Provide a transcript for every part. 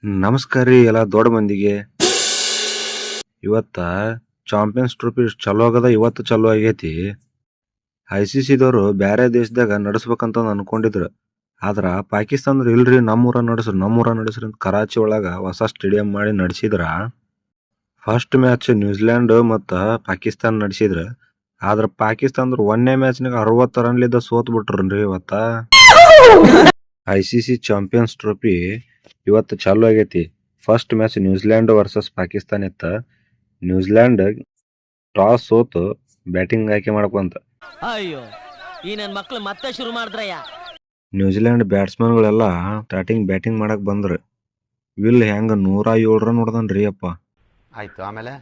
ನಮಸ್ಕಾರ ರೀ ಎಲ್ಲ ದೊಡ್ಡ ಮಂದಿಗೆ. ಇವತ್ತ ಚಾಂಪಿಯನ್ಸ್ ಟ್ರೋಫಿ ಚಲೋ ಆಗದ, ಇವತ್ತು ಚಲೋ ಆಗೈತಿ. ICCದವರು ಬ್ಯಾರೆ ದೇಶದಾಗ ನಡೆಸ್ಬೇಕಂತ ಅನ್ಕೊಂಡಿದ್ರು. ಆದ್ರ ಪಾಕಿಸ್ತಾನದವ್ರು ಇಲ್ರಿ, ನಮ್ಮೂರ ನಡೆಸ್ರಿ ಅಂತ ಕರಾಚಿ ಒಳಗ ಹೊಸ ಸ್ಟೇಡಿಯಂ ಮಾಡಿ ನಡೆಸಿದ್ರ. ಫಸ್ಟ್ ಮ್ಯಾಚ್ ನ್ಯೂಜಿಲ್ಯಾಂಡ್ ಮತ್ತ ಪಾಕಿಸ್ತಾನ ನಡೆಸಿದ್ರ. ಆದ್ರ ಪಾಕಿಸ್ತಾನದವ್ರು 1ನೇ ಮ್ಯಾಚ್ನಾಗ 60 ರನ್ಲಿದ್ದ ಸೋತ್ ಬಿಟ್ರನ್ರಿ ಇವತ್ತ. ICC ಚಾಂಪಿಯನ್ಸ್ ಟ್ರೋಫಿ ಇವತ್ತು ಚಾಲು ಆಗೈತಿ. First match New Zealand versus Pakistan ಇತ್ತ. ನ್ಯೂಜಿಲ್ಯಾಂಡ್ ಟಾಸ್ ಸೋತು ಬ್ಯಾಟಿಂಗ್ ಆಯ್ಕೆ ಮಾಡಕಂತ. ಅಯ್ಯೋ ಈ ನನ್ ಮಕ್ಳು ಮತ್ತೆ ಶುರು ಮಾಡಿದ್ರಯ್ಯ. ನ್ಯೂಜಿಲ್ಯಾಂಡ್ ಬ್ಯಾಟ್ಸ್ಮನ್ಗಳೆಲ್ಲ ಸ್ಟಾರ್ಟಿಂಗ್ ಬ್ಯಾಟಿಂಗ್ ಮಾಡಕ್ ಬಂದ್ರ. ವಿಲ್ ಹೆಂಗ 107 ರನ್ ಹೊಡೆದನ್ರಿ ಅಪ್ಪ. ಆಯ್ತು, ಆಮೇಲೆ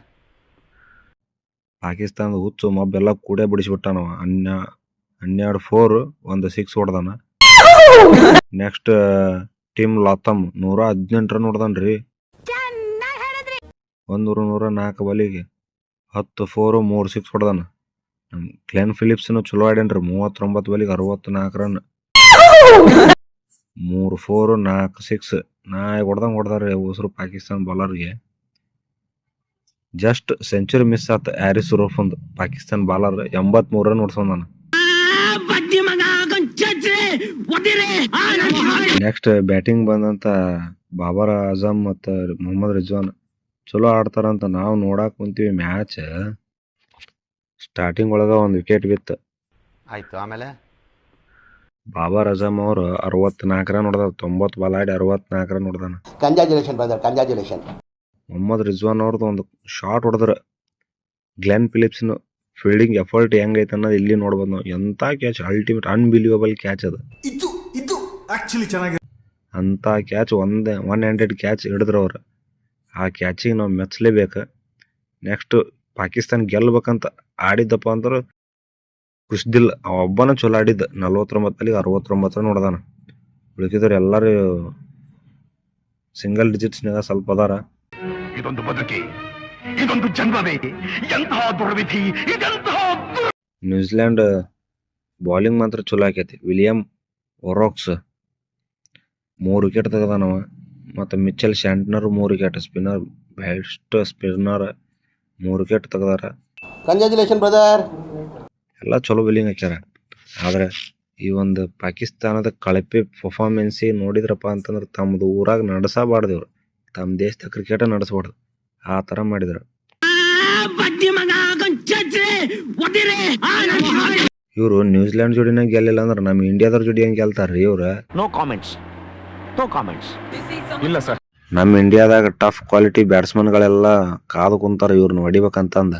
ಪಾಕಿಸ್ತಾನದ ಹುಚ್ಚು ಮಬ್ಬೆಲ್ಲ ಕೂಡೇ ಬಿಡಿಸ್ಬಿಟ್ಟಾನವ. 12 4 1 6 ಹೊಡೆದಾನ. ನೆಕ್ಸ್ಟ್ ಟೀಮ್ ಲಾತಮ್ 118 ರನ್ ಹೊಡೆದನ್ರಿ. 104 ಬಾಲಿಗೆ 10 4 3 6 ಹೊಡೆದಾನ. ಗ್ಲೆನ್ ಫಿಲಿಪ್ಸ್ನು ಚಲೋ ಆಡ್ಯಾನ್ರಿ. 39 ಬಾಲಿಗೆ 64 ರನ್, 3 4 4 6 ಹೊಡೆದಂಗೆ ಹೊಡೆದಾರೆ ಉಸಿರು ಪಾಕಿಸ್ತಾನ ಬಾಲರ್ಗೆ. ಜಸ್ಟ್ ಸೆಂಚುರಿ ಮಿಸ್ ಆತ ಹ್ಯಾರಿಸ್ ರೂಫ್ ಪಾಕಿಸ್ತಾನ ಬಾಲರ್ 83 ರನ್ ಹೊಡ್ಸೋದಾನ. ನೆಕ್ಸ್ಟ್ ಬ್ಯಾಟಿಂಗ್ ಬಂದಂತ ಬಾಬರ್ ಆಜಮ್ ಮತ್ತ ಮೊಹಮ್ಮದ್ ರಿಜ್ವಾನ್ ಚಲೋ ಆಡ್ತಾರಂತ ನಾವು ನೋಡಾಕ್ ಕುಂತೀವಿ. ಮ್ಯಾಚ್ ಸ್ಟಾರ್ಟಿಂಗ್ ಒಳಗ 1 ವಿಕೆಟ್ ಬಿತ್ತು. ಆಯ್ತು, ಆಮೇಲೆ ಬಾಬರ್ ಆಜಮ್ ಅವರು 64 ರನ್ ಹೊಡೆದ. 90 ಬಾಲ್ ಆಡಿ 64 ರನ್ ಹೊಡೆದಾನ. ಕಂಗ್ರಾಚುಲೇಷನ್. ಮೊಹಮ್ಮದ್ ರಿಜ್ವಾನ್ ಅವ್ರದ್ದು ಒಂದು ಶಾಟ್ ಹೊಡೆದ್ರ. ಗ್ಲೆನ್ ಫಿಲಿಪ್ಸ್ನು ಫೀಲ್ಡಿಂಗ್ ಎಫರ್ಟ್ ಹೆಂಗೈತೆ ಅನ್ನೋದು ಇಲ್ಲಿ ನೋಡ್ಬೋದು ನಾವು. ಎಂತ ಕ್ಯಾಚ್, ಅಲ್ಟಿಮೇಟ್ ಅನ್ಬಿಲೀವಬಲ್ ಕ್ಯಾಚ್ ಅದು. ಅಂತ ಕ್ಯಾಚ್ 100 ಕ್ಯಾಚ್ ಹಿಡಿದ್ರು ಅವ್ರು. ಆ ಕ್ಯಾಚಿಗೆ ನಾವು ಮೆಚ್ಚಲೇಬೇಕು. ನೆಕ್ಸ್ಟ್ ಪಾಕಿಸ್ತಾನ ಗೆಲ್ಬೇಕಂತ ಆಡಿದ್ದಪ್ಪ ಅಂದ್ರೆ ಖುಷ್ದಿಲ್ ಒಬ್ಬನ ಚಲೋ ಆಡಿದ್ದ. 49 ಬಾಲಿಗೆ 69 ರನ್ ಹೊಡೆದಾನ. ಉಳಿಕಿದ್ರು ಎಲ್ಲರೂ ಸಿಂಗಲ್ ಡಿಜಿಟ್ಸ್ನಾಗ ಸ್ವಲ್ಪ ಅದಾರ. ಇದೊಂದು ಬದುಕಿ, ಇದೊಂದು ಜನ್ಮವೇ, ಎಂತಹ ದುರ್ವಿಧಿ ಇದೆಂತಹ. ನ್ಯೂಜಿಲ್ಯಾಂಡ್ ಬೌಲಿಂಗ್ ಮಾತ್ರ ಚಲೋ ಆಕೈತಿ. ವಿಲಿಯಂ ಒರಾಕ್ಸ್ 3 ವಿಕೆಟ್ ತೆಗೆದಾನವ. ಮತ್ತು Mitchell Santner 3 wicket. Spinner best spinner 3 wicket ತೆಗೆದಾರ. Congratulation brother. ಎಲ್ಲ ಚಲೋ ಬೌಲಿಂಗ್ ಹಾಕ್ಯಾರ. ಆದ್ರೆ ಈ ಒಂದು ಪಾಕಿಸ್ತಾನದ ಕಳಪೆ ಪರ್ಫಾರ್ಮೆನ್ಸ್ ನೋಡಿದ್ರಪ್ಪ ಅಂತಂದ್ರೆ ತಮ್ಮದು ಊರಾಗ ನಡೆಸಬಾರ್ದು ಇವ್ರು. ತಮ್ಮ ದೇಶದ ಕ್ರಿಕೆಟ್ ನಡೆಸಬಾರ್ದು. ಆ ಥರ ಮಾಡಿದ್ರು ಇವರು. ನ್ಯೂಜಿಲ್ಯಾಂಡ್ ಜೋಡಿನ ಗೆಲ್ಲಿಲ್ಲ ಅಂದ್ರೆ ನಮ್ಮ ಇಂಡಿಯಾದವ್ರ ಜೋಡಿ ಹೆಂಗೆ ಗೆಲ್ತಾರ್ರಿ ಇವ್ರು? No comments. ಇಲ್ಲ ಸರ್, ನಮ್ಮ ಇಂಡಿಯಾದಾಗ ಟಫ್ ಕ್ವಾಲಿಟಿ ಬ್ಯಾಟ್ಸ್ಮನ್ಗಳೆಲ್ಲ ಕಾದು ಕುಂತಾರ ಇವ್ರನ್ನ ಹೊಡಿಬೇಕಂತಂದ.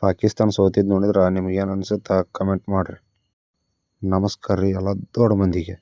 ಪಾಕಿಸ್ತಾನ ಸೋತಿದ್ ನೋಡಿದ್ರ ನಿಮ್ಗೇನು ಅನ್ಸುತ್ತಾ ಕಮೆಂಟ್ ಮಾಡ್ರಿ. ನಮಸ್ಕಾರ ರೀ ಎಲ್ಲ ದೊಡ್ಡ ಮಂದಿಗೆ.